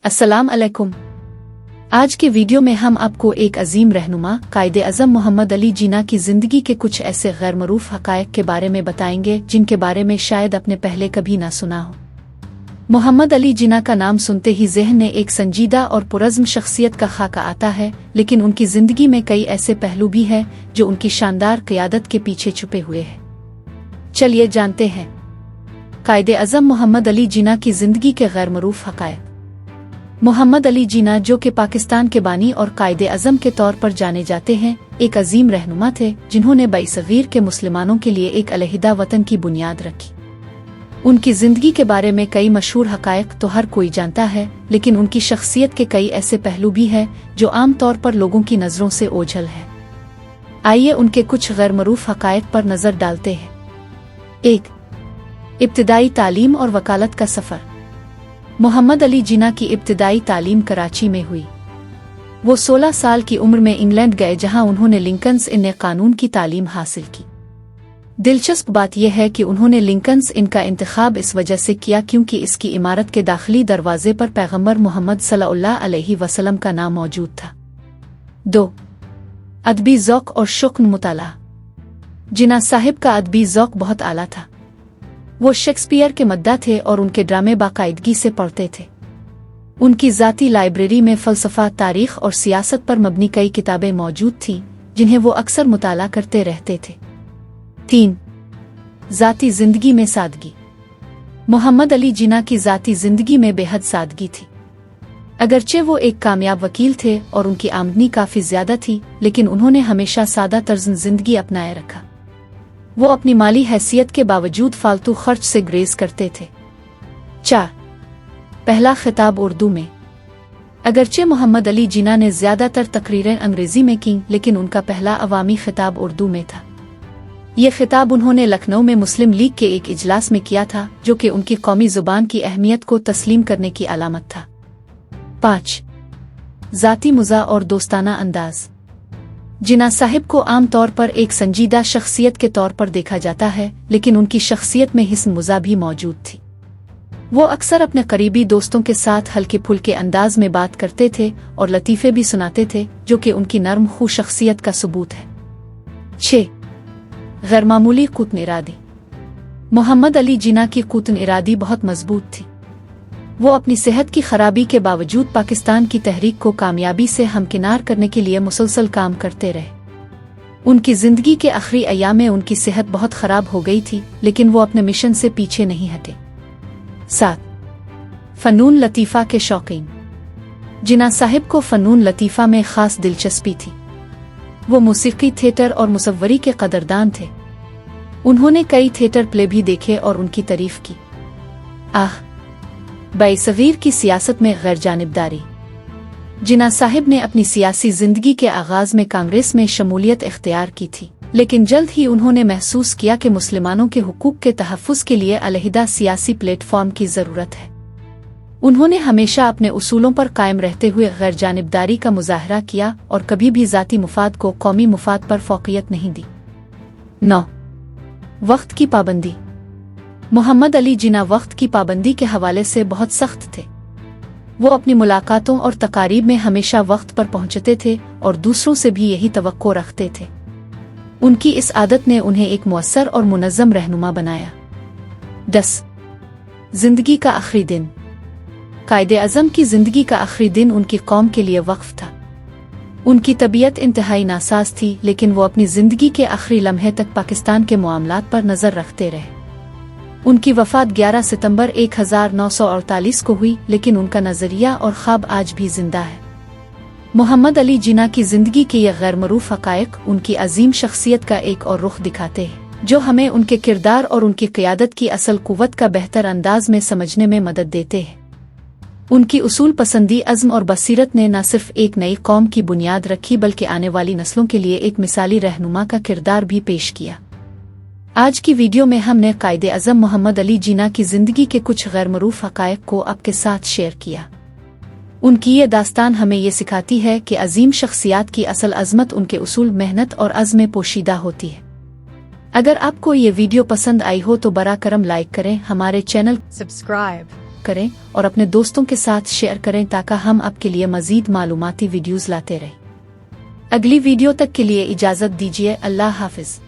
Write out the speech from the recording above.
अस्सलाम अलैकुम। आज के वीडियो में हम आपको एक अजीम रहनुमा कायदे अज़म मोहम्मद अली जिन्ना की ज़िंदगी के कुछ ऐसे गैरमरूफ हक़ायक़ के बारे में बताएंगे जिनके बारे में शायद आपने पहले कभी ना सुना हो। मोहम्मद अली जिन्ना का नाम सुनते ही ज़हन में एक संजीदा और पुरज़्म शख्सियत का खाका आता है, लेकिन उनकी ज़िंदगी में कई ऐसे पहलू भी हैं जो उनकी शानदार क़यादत के पीछे छुपे हुए हैं। चलिए जानते हैं कायदे अज़म मोहम्मद अली जिन्ना की ज़िंदगी के गैरमरूफ हक़ायक़। मोहम्मद अली जिन्ना, जो कि पाकिस्तान के बानी और कायदे अज़म के तौर पर जाने जाते हैं, एक अजीम रहनुमा थे जिन्होंने बरसग़ीर के मुसलमानों के लिए एक अलहदा वतन की बुनियाद रखी। उनकी ज़िंदगी के बारे में कई मशहूर हक़ायक़ तो हर कोई जानता है, लेकिन उनकी शख्सियत के कई ऐसे पहलू भी हैं जो आम तौर पर लोगों की नज़रों से ओझल है। आइए उनके कुछ गैरमरूफ हक़ायक़ पर नज़र डालते हैं। 1. इब्तिदाई तालीम और वकालत का सफ़र। मोहम्मद अली जिन्ना की इब्तिदाई तालीम कराची में हुई। वो 16 साल की उम्र में इंग्लैंड गए, जहां उन्होंने लिंकन्स इन कानून की तालीम हासिल की। दिलचस्प बात यह है कि उन्होंने लिंकन्स इन का इंतखाब इस वजह से किया क्योंकि इसकी इमारत के दाखिली दरवाजे पर पैगंबर मोहम्मद सल्लल्लाहु अलैहि वसल्लम का नाम मौजूद था। 2. अदबी ज़ौक़ और शुक्न मुताला। जिन्ना साहिब का अदबी ज़ौक़ बहुत आला था। वो शेक्सपियर के मद्दा थे और उनके ड्रामे बाकायदगी से पढ़ते थे। उनकी ज़ाती लाइब्रेरी में फ़लसफ़ा, तारीख़ और सियासत पर मबनी कई किताबें मौजूद थीं जिन्हें वो अक्सर मुताला करते रहते थे। 3. ज़ाती ज़िंदगी में सादगी। मोहम्मद अली जिन्ना की ज़ाती ज़िंदगी में बेहद सादगी थी। अगरचे वो एक कामयाब वकील थे और उनकी आमदनी काफ़ी ज़्यादा थी, लेकिन उन्होंने हमेशा सादा तर्ज़ ज़िंदगी अपनाए रखा। वो अपनी माली हैसियत के बावजूद फालतू खर्च से ग्रेज़ करते थे। 4. पहला खिताब उर्दू में। अगरचे मोहम्मद अली जिन्ना ने ज़्यादातर तकरीरें अंग्रेज़ी में की, लेकिन उनका पहला अवामी खिताब उर्दू में था। ये खिताब उन्होंने लखनऊ में मुस्लिम लीग के एक इजलास में किया था, जो कि उनकी कौमी ज़ुबान की अहमियत को तस्लीम करने की अलामत था। 5. ज़ाती मुज़ा और दोस्ताना अंदाज़। जिन्ना साहिब को आम तौर पर एक संजीदा शख्सियत के तौर पर देखा जाता है, लेकिन उनकी शख्सियत में हिस्न मुज़ा भी मौजूद थी। वो अक्सर अपने करीबी दोस्तों के साथ हल्के फुल्के अंदाज में बात करते थे और लतीफ़े भी सुनाते थे, जो कि उनकी नर्म खू शख्सियत का सबूत है। 6. गैरमामूली कुतन इरादी। मोहम्मद अली जिन्ना की कुतन इरादी बहुत मजबूत थी। वो अपनी सेहत की खराबी के बावजूद पाकिस्तान की तहरीक को कामयाबी से हमकिनार करने के लिए मुसलसल काम करते रहे। उनकी ज़िंदगी के आखिरी अय्याम में उनकी सेहत बहुत ख़राब हो गई थी, लेकिन वो अपने मिशन से पीछे नहीं हटे। 7. फ़नून लतीफ़ा के शौकीन। जिन्ना साहिब को फ़नून लतीफ़ा में ख़ास दिलचस्पी थी। वो मूसीक़ी, थिएटर और मुसव्वरी के कदरदान थे। उन्होंने कई थिएटर प्ले भी देखे और उनकी तारीफ़ की। बरसग़ीर की सियासत में गैर जानिबदारी। जिन्ना साहिब ने अपनी सियासी ज़िंदगी के आगाज़ में कांग्रेस में शमूलियत इख्तियार की थी, लेकिन जल्द ही उन्होंने महसूस किया कि मुसलमानों के हुकूक के तहफ़्फ़ुज़ के लिए अलहदा सियासी प्लेटफॉर्म की ज़रूरत है। उन्होंने हमेशा अपने उसूलों पर कायम रहते हुए गैर जानिबदारी का मुज़ाहरा किया और कभी भी ज़ाती मुफाद को कौमी मुफाद पर फ़ौक़ियत नहीं दी। 9. वक्त की पाबंदी। मोहम्मद अली जिन्ना वक्त की पाबंदी के हवाले से बहुत सख्त थे। वो अपनी मुलाकातों और तकारीब में हमेशा वक्त पर पहुंचते थे और दूसरों से भी यही तवक्को रखते थे। उनकी इस आदत ने उन्हें एक मुअस्सर और मुनज़्ज़म रहनुमा बनाया। 10. जिंदगी का आखिरी दिन। कायदे अज़म की ज़िंदगी का आखिरी दिन उनकी कौम के लिए वक्फ था। उनकी तबीयत इंतहाई नासाज थी, लेकिन वो अपनी ज़िंदगी के आखिरी लम्हे तक पाकिस्तान के मामलात पर नज़र रखते रहे। उनकी वफ़ात 11 सितंबर 1948 को हुई, लेकिन उनका नज़रिया और ख्वाब आज भी जिंदा है। मोहम्मद अली जिन्ना की ज़िंदगी के ये गैरमरूफ हक़ायक़ उनकी अजीम शख्सियत का एक और रुख दिखाते हैं, जो हमें उनके किरदार और उनकी क़यादत की असल क़ुव्वत का बेहतर अंदाज में समझने में मदद देते हैं। उनकी उसूल पसंदी, अज़्म और बसीरत ने न सिर्फ एक नई कौम की बुनियाद रखी, बल्कि आने वाली नस्लों के लिए एक मिसाली रहनुमा का किरदार भी पेश किया। आज की वीडियो में हमने कायदे अज़म मोहम्मद अली जिन्ना की ज़िंदगी के कुछ गैरमरूफ हक़ायक़ को आपके साथ शेयर किया। उनकी ये दास्तान हमें ये सिखाती है कि अजीम शख्सियात की असल अज़मत उनके उसूल, मेहनत और अज़्म में पोशीदा होती है। अगर आपको ये वीडियो पसंद आई हो तो बरा करम लाइक करें, हमारे चैनल subscribe کریں اور اپنے دوستوں کے ساتھ شیئر کریں تاکہ ہم آپ کے لیے مزید معلوماتی ویڈیوز لاتے رہیں۔ اگلی ویڈیو تک کے لیے اجازت دیجیے۔ اللہ حافظ۔